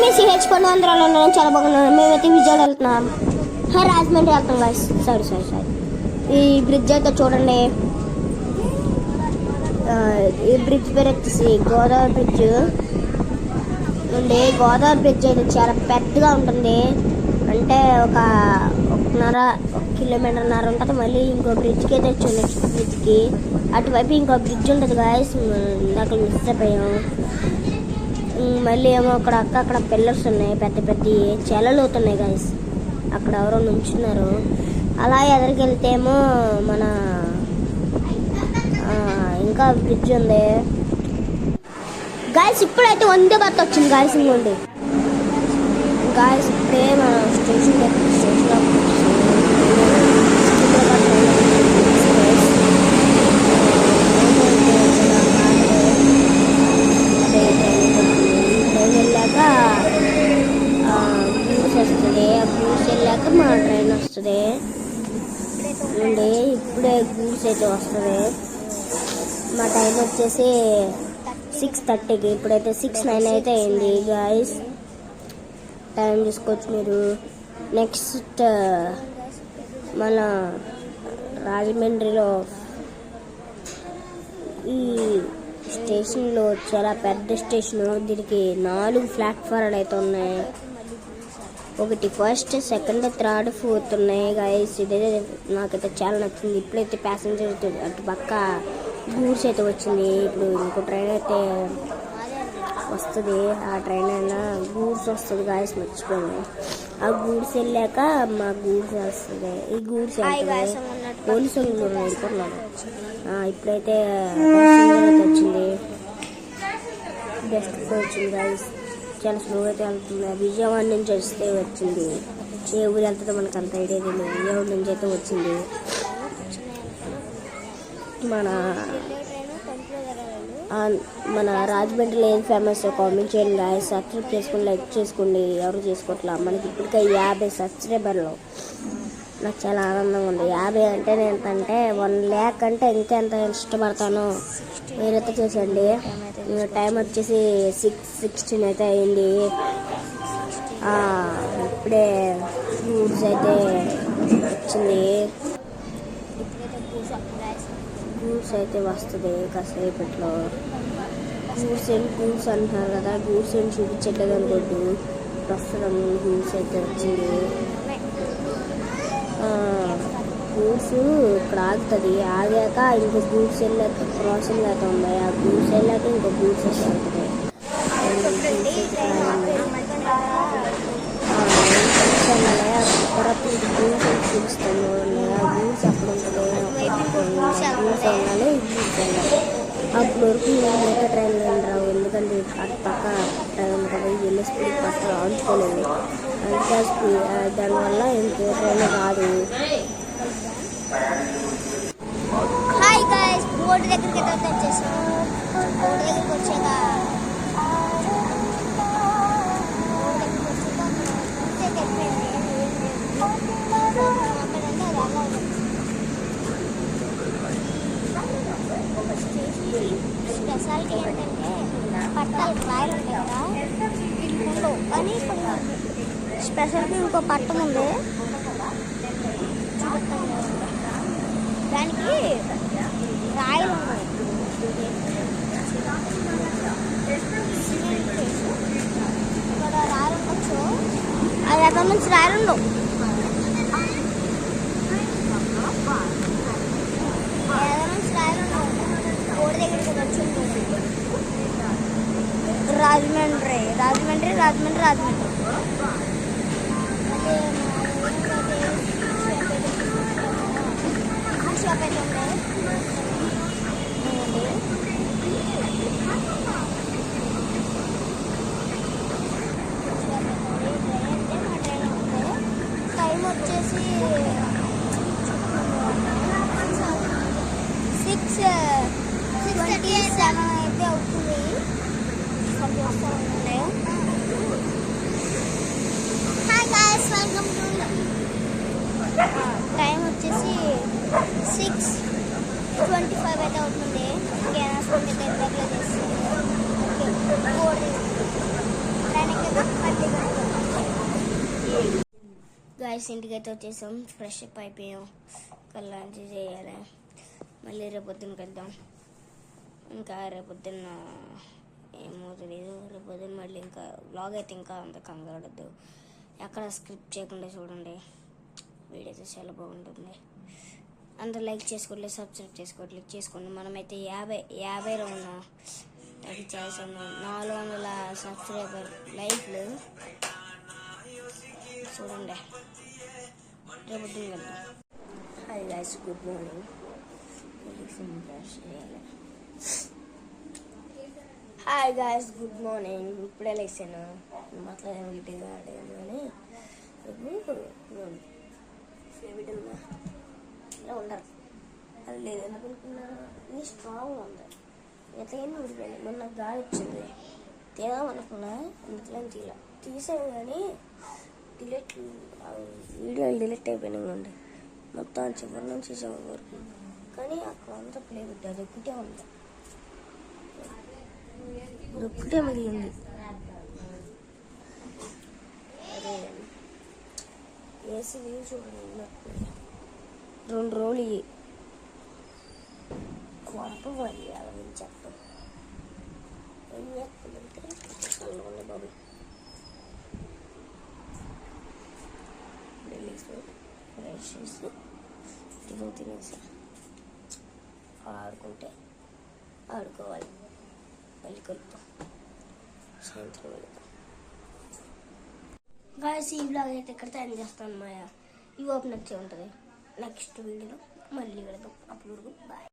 మీ CH కొన్ని ఆంధ్రాలో చాలా బాగున్నాను. మేమైతే విజయవాడ వెళ్తున్నాం. రాజమండ్రి వెళ్తాం గాయస్. సారీ ఈ బ్రిడ్జ్ అయితే చూడండి. ఈ బ్రిడ్జ్ పేరు వచ్చేసి గోదావరి బ్రిడ్జ్ ఉంది. గోదావరి బ్రిడ్జ్ అయితే చాలా పెద్దగా ఉంటుంది. అంటే ఒక కిలోమీటర్న్నర ఉంటుంది. మళ్ళీ ఇంకో బ్రిడ్జ్కి అయితే వచ్చాం. నెక్స్ట్ బ్రిడ్జ్కి అటువైపు ఇంకో బ్రిడ్జ్ ఉంటుంది గాయస్. ఇందాక మిస్ అయిపోయాం. మళ్ళీ ఏమో అక్కడ పిల్లర్స్ ఉన్నాయి, పెద్ద పెద్ద చెలలు అవుతున్నాయి గాయస్. అక్కడ ఎవరో నుంచున్నారు. అలా ఎదురుకెళ్తే ఏమో మన ఇంకా బ్రిడ్జ్ ఉంది గాయస్. ఇప్పుడైతే వందే భారత్ వచ్చింది గాయస్. ఇంకోండి గాయస్, ఇప్పుడే మన స్టేషన్లో వెళ్ళాక గూడ్స్ వస్తుంది. ఆ గూడ్స్ వెళ్ళాక మా ట్రైన్ వస్తుంది. ఇప్పుడే గూడ్స్ అయితే వస్తుంది. మా టైం వచ్చేసి 6:30కి. ఇప్పుడైతే 6:09 అయితే అయింది గాయస్. టైం చూసుకోవచ్చు మీరు. నెక్స్ట్ మన రాజమండ్రిలో ఈ స్టేషన్లో చాలా పెద్ద స్టేషను. దీనికి 4 ప్లాట్ఫారాలు అయితే ఉన్నాయి. ఒకటి ఫస్ట్, సెకండ్, థర్డ్, ఫోర్త్ ఉన్నాయి గాయస్. ఇదైతే నాకైతే చాలా నచ్చింది. ఇప్పుడైతే ప్యాసింజర్ అటు పక్క గూడ్స్ అయితే వచ్చింది. ఇప్పుడు ఇంకో ట్రైన్ అయితే వస్తుంది. ఆ ట్రైన్ అయినా గూడ్స్ వస్తుంది గాయస్. మర్చిపోయింది. ఆ గూడ్స్ వెళ్ళాక మా గూడ్స్ వస్తుంది. ఈ గూడ్స్ పోలీసు వెళ్ళిపోతున్నాను. ఇప్పుడైతే వచ్చింది. బెస్ట్ వచ్చింది గాయస్. చాలా స్లో అయితే వెళ్తుంది. విజయవాడ నుంచి వస్తే వచ్చింది. ఏ ఊరు వెళ్తుందో మనకు అంత ఐడియా తెలియదు. విజయవాడ నుంచి అయితే వచ్చింది. మన రాజమండ్రిలో ఏం ఫేమస్ కామెంట్ చేయండి గాయస్. సబ్స్క్రైబ్ చేసుకుని లైక్ చేసుకోండి. ఎవరు చేసుకోవట్లా. మనకి ఇప్పటికే 50 సబ్స్క్రైబర్లు. నాకు చాలా ఆనందంగా ఉంది. 50 అంటే నేను ఎంతంటే 1 lakh అంటే ఇంకెంత ఇష్టపడతాను. మీరైతే చేసండి. టైం వచ్చేసి 6:16 అయితే అయింది. ఇప్పుడే గూడ్స్ అయితే వచ్చింది. గూడ్స్ అయితే వస్తుంది కాసేపట్లో. గూడ్స్ అంటున్నారు కదా. గూడ్స్ ఏం చూపించట్లేదు అనుకోద్దు. ప్రస్తుతం గూడ్స్ అయితే వచ్చింది. గూడ్స్ ఇక్కడ ఆగుతుంది. ఆగాక ఇంకో గూడ్స్ వెళ్ళాక క్రాసింగ్ అయితే ఉన్నాయి. ఆ గూడ్స్ వెళ్ళాక ఇంకో గూడ్స్ అయితే ఆగుతుంది. గూడ్స్ చూపిస్తాను. ఆ గూడ్స్ అప్పుడు ఉంటుంది. గూడ్స్ వెళ్ళాలి, గూడ్స్ వెళ్ళాలి. అప్పుడు వరకు మిగతా ట్రైన్లో రావు. ఎందుకంటే అటు పక్క ట్రైన్ కదా, వెళ్ళే స్పీడ్ ఫస్ట్ ఆడుకోలేదు. అంతా దానివల్ల ఇంకో ట్రైన్ రాదు. హాయ్ గాయ్స్, బోర్డు దగ్గరికి అయితే వచ్చేసాం. బోర్డు దగ్గరికి వచ్చాక స్పెషాలిటీ ఏంటంటే పట్టాలు రాయలు ఉంటాయి కదా, ఉండవు. కానీ స్పెషాలిటీ ఇంకో పట్టం ఉంది, దానికి రాయలు ఉన్నాయి. ఇక్కడ రాయలు ఉండొచ్చు, అది ఎక్కడ నుంచి రాయలు ఉండవు. రాజమండ్రి రాజమండ్రి రాజమండ్రి రాజమండ్రి షాప్ అయితే ఉంది. టైం వచ్చేసి 6:27 అయితే అవుతుంది. టైం వచ్చేసి 6:25 అయితే అవుతుంది. ఇంకేనా స్కూల్ అయితే చేస్తుంది. గాయస్ ఇంటికైతే వచ్చేసాం, ఫ్రెష్ అప్ అయిపోయాం, ఇంకా లంచ్ చేయాలి, మళ్ళీ రేపొద్దున కలుద్దాం. ఇంకా రేపొద్దున్న ఏమో తెలియదు, రేపొద్దున మళ్ళీ ఇంకా వ్లాగ్ అయితే ఇంకా అంత కంగారడద్దు, ఎక్కడ స్క్రిప్ట్ చేయకుండా చూడండి, వీడియో అయితే చాలా బాగుంటుంది. అందరూ లైక్ చేసుకోవట్లేదు, సబ్స్క్రైబ్ చేసుకోవట్లేదు, చేసుకోండి. మనమైతే 50లో ఉన్నాం, అది చేసాము. 400 సబ్స్క్రైబర్ లైక్లు చూడండి. రేపు కదా. Hi guys, good morning. Hi guys, good morning. ఇప్పుడే లేచాను, మాట్లాడే వీటిగా ఆడేది కానీ ఇలా ఉండరు. అది లేదు ఎందుకనుకున్నాను, ఇది స్ట్రాంగ్ ఉంది, ఎట్లయినా ఉండిపోయింది. మొన్న గాలి వచ్చింది, తీద్దామనుకున్నా, ఎందుకులని తీసాము కానీ వీడియోలు డిలీట్ అయిపోయినాయి. మొత్తం చివరి నుంచి చివరి వరకు, కానీ అక్కడ అంతా ప్లే పెట్టి అది ఒక్కటే ఉంది, ఒక్కటే మిగిలింది. అదే ఏసీ చూడండి, 2 రోజులు పంపవాలి. అలా చెప్పం ఏం చేస్తుందంటే చల్లగా బాబు ఫ్రెష్ చేసి తినేసి ఆడుకోవాలి. మళ్ళీ కలుపుతాం సాయంత్రం వెళ్తాం. గాయస్ ఈ బ్లాగ్ అయితే ఇక్కడ తయారు చేస్తాను. మాయా ఈ ఓపెన్ వచ్చే ఉంటుంది. నెక్స్ట్ వీడియోలో మళ్ళీ వెళ్దాం. అప్పుడు బాయ్.